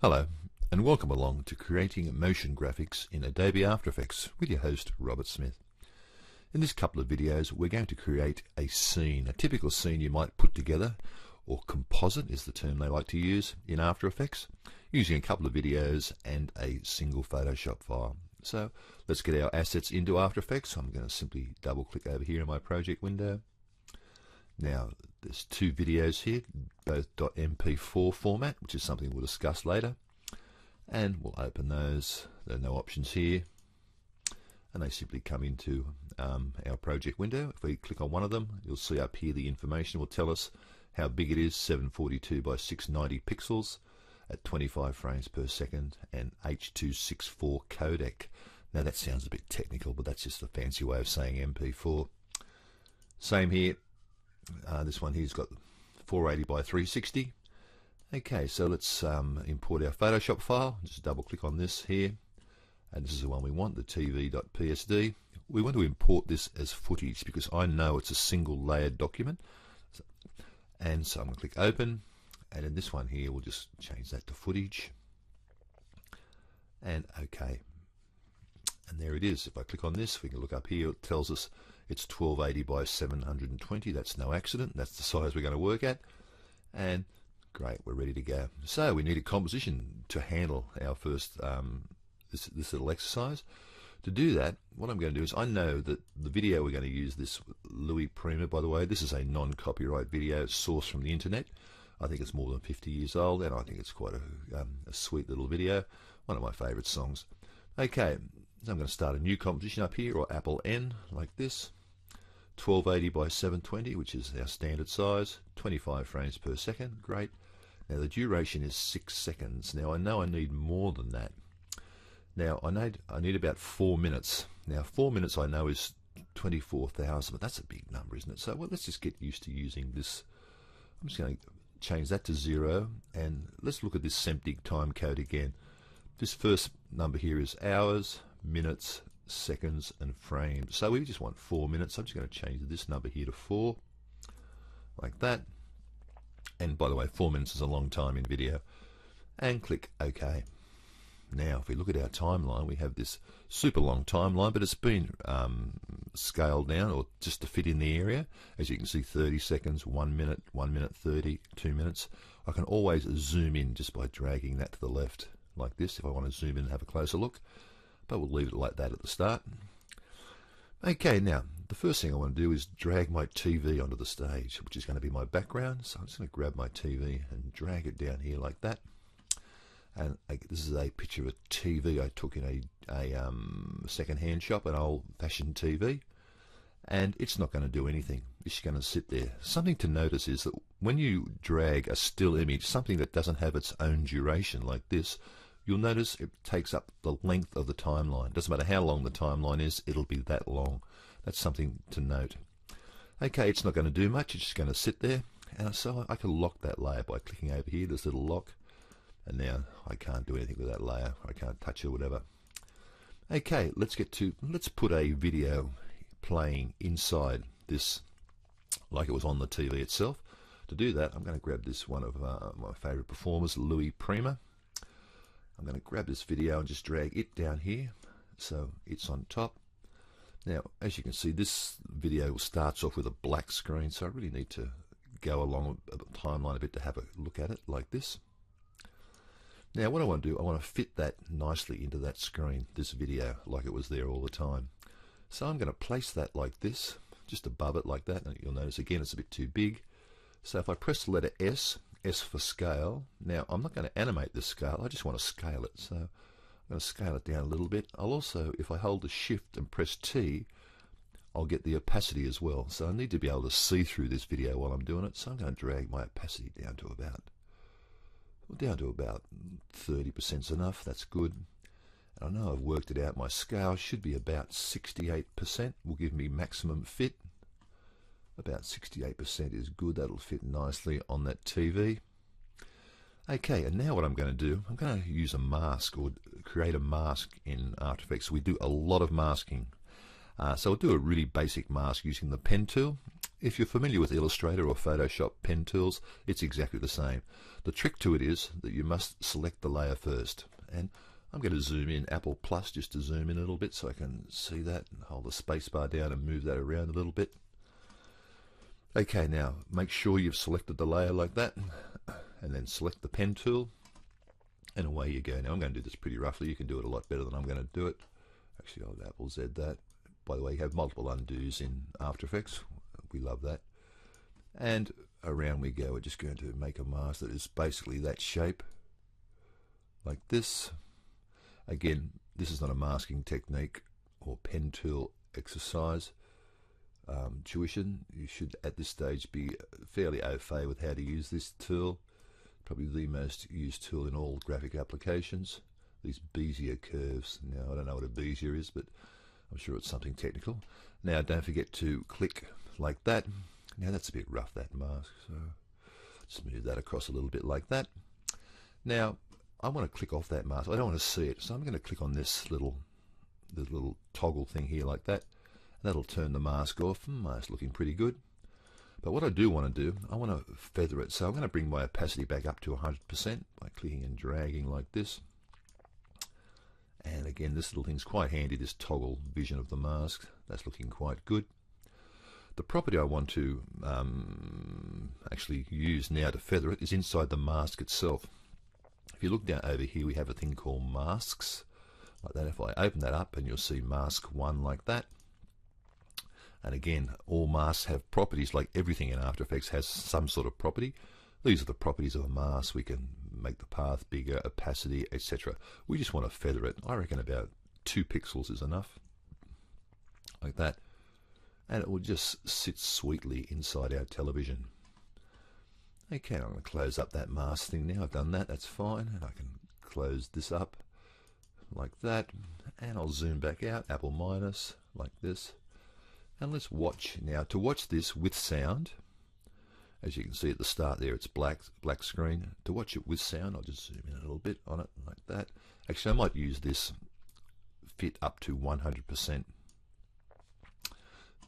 Hello, and welcome along to Creating Motion Graphics in Adobe After Effects with your host, Robert Smith. In this couple of videos, we're going to create a scene, a typical scene you might put together, or composite is the term they like to use in After Effects, using a couple of videos and a single Photoshop file. So let's get our assets into After Effects. I'm going to simply double click over here in my project window. Now, there's two videos here, both .mp4 format, which is something we'll discuss later. And we'll open those. There are no options here. And they simply come into our project window. If we click on one of them, you'll see up here the information will tell us how big it is, 742 by 690 pixels at 25 frames per second and H.264 codec. Now that sounds a bit technical, but that's just a fancy way of saying MP4. Same here. This one here's got 480 by 360. Okay, so let's import our Photoshop file. Just double click on this here, and this is the one we want, the tv.psd. We want to import this as footage because I know it's a single layered document. And so I'm going to click open, and in this one here we'll just change that to footage, and OK. And there it is. If I click on this, we can look up here, it tells us it's 1280 by 720. That's no accident. That's the size we're going to work at. And great, we're ready to go. So we need a composition to handle our first this little exercise. To do that, what I'm going to do is, I know that the video we're going to use, this Louis Prima, by the way, this is a non-copyright video sourced from the internet. I think it's more than 50 years old, and I think it's quite a sweet little video. One of my favorite songs. Okay, so I'm going to start a new composition up here, or Apple N, like this. 1280 by 720, which is our standard size, 25 frames per second. Great. Now the duration is 6 seconds. Now I know I need more than that. Now I need about 4 minutes. Now 4 minutes I know is 24,000, but that's a big number, isn't it? So well, let's just get used to using this. I'm just going to change that to 0, and let's look at this SEMTIG time code again. This first number here is hours, minutes, seconds and frames. So we just want 4 minutes. I'm just going to change this number here to 4, like that. And by the way, 4 minutes is a long time in video. And click OK. Now if we look at our timeline, we have this super long timeline, but it's been scaled down, or just to fit in the area. As you can see, 30 seconds, 1 minute, 1 minute 30, 2 minutes. I can always zoom in just by dragging that to the left like this if I want to zoom in and have a closer look. But we'll leave it like that at the start. Okay, now the first thing I want to do is drag my TV onto the stage, which is going to be my background. So I'm just going to grab my TV and drag it down here like that. And this is a picture of a TV I took in a second-hand shop, an old-fashioned TV. And it's not going to do anything. It's just going to sit there. Something to notice is that when you drag a still image, something that doesn't have its own duration like this, you'll notice it takes up the length of the timeline. Doesn't matter how long the timeline is, it'll be that long. That's something to note. Okay, it's not going to do much. It's just going to sit there. And so I can lock that layer by clicking over here, this little lock. And now I can't do anything with that layer. I can't touch it or whatever. Okay, let's put a video playing inside this like it was on the TV itself. To do that, I'm going to grab this one of my favorite performers, Louis Prima. I'm going to grab this video and just drag it down here so it's on top. Now as you can see, this video starts off with a black screen, so I really need to go along the timeline a bit to have a look at it like this. Now what I want to do, I want to fit that nicely into that screen, this video, like it was there all the time. So I'm going to place that like this, just above it like that, and you'll notice again it's a bit too big. So if I press the letter S, S for scale. Now I'm not going to animate the scale, I just want to scale it. So I'm going to scale it down a little bit. I'll also, if I hold the shift and press T, I'll get the opacity as well. So I need to be able to see through this video while I'm doing it. So I'm going to drag my opacity down to about 30% is enough. That's good. And I know I've worked it out. My scale should be about 68%. Will give me maximum fit. About 68% is good. That'll fit nicely on that TV. Okay, and now what I'm going to do, I'm going to use a mask, or create a mask in After Effects. We do a lot of masking. So we'll do a really basic mask using the pen tool. If you're familiar with Illustrator or Photoshop pen tools, it's exactly the same. The trick to it is that you must select the layer first. And I'm going to zoom in Apple Plus just to zoom in a little bit so I can see that, and hold the spacebar down and move that around a little bit. Okay, now make sure you've selected the layer like that, and then select the pen tool, and away you go. Now I'm going to do this pretty roughly. You can do it a lot better than I'm going to do it. Actually, I'll Apple Z that. By the way, you have multiple undos in After Effects. We love that. And around we go. We're just going to make a mask that is basically that shape, like this. Again, this is not a masking technique or pen tool exercise. Tuition, you should at this stage be fairly au fait with how to use this tool. Probably the most used tool in all graphic applications. These Bezier curves. Now, I don't know what a Bezier is, but I'm sure it's something technical. Now, don't forget to click like that. Now, that's a bit rough, that mask, so just move that across a little bit like that. Now, I want to click off that mask. I don't want to see it, so I'm going to click on this little toggle thing here like that. That'll turn the mask off. It's looking pretty good. But what I do want to do, I want to feather it. So I'm going to bring my opacity back up to 100% by clicking and dragging like this. And again, this little thing's quite handy, this toggle vision of the mask. That's looking quite good. The property I want to actually use now to feather it is inside the mask itself. If you look down over here, we have a thing called masks, like that. If I open that up, and you'll see mask 1 like that. And again, all masks have properties. Like everything in After Effects has some sort of property. These are the properties of a mask. We can make the path bigger, opacity, etc. We just want to feather it. I reckon about 2 pixels is enough, like that. And it will just sit sweetly inside our television. Okay, I'm going to close up that mask thing now. I've done that, that's fine. And I can close this up like that. And I'll zoom back out, Apple minus, like this. And let's watch now. To watch this with sound, as you can see at the start there, it's black screen. To watch it with sound, I'll just zoom in a little bit on it like that. Actually, I might use this fit up to 100%.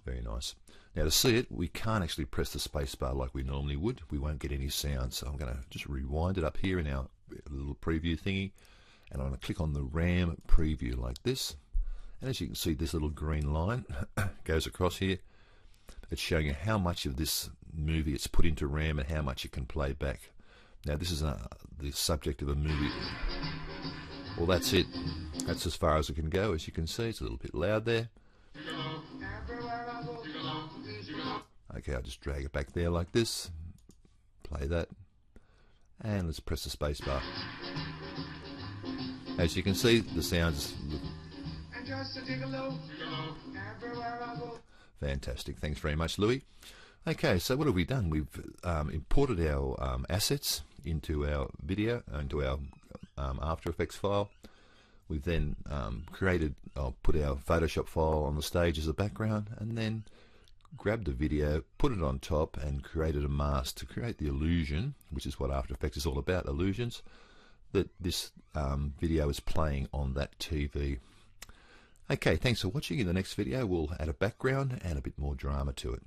Very nice. Now to see it, we can't actually press the space bar like we normally would. We won't get any sound. So I'm going to just rewind it up here in our little preview thingy. And I'm going to click on the RAM preview like this. And as you can see, this little green line goes across here. It's showing you how much of this movie it's put into RAM and how much it can play back. Now this is the subject of a movie. Well, that's it. That's as far as it can go. As you can see, it's a little bit loud there. Okay, I'll just drag it back there like this. Play that. And let's press the space bar. As you can see, the sounds... Fantastic. Thanks very much, Louis. Okay, so what have we done? We've imported our assets into our video, into our After Effects file. We've then put our Photoshop file on the stage as a background, and then grabbed the video, put it on top, and created a mask to create the illusion, which is what After Effects is all about, illusions, that this video is playing on that TV. Okay, thanks for watching. In the next video, we'll add a background and a bit more drama to it.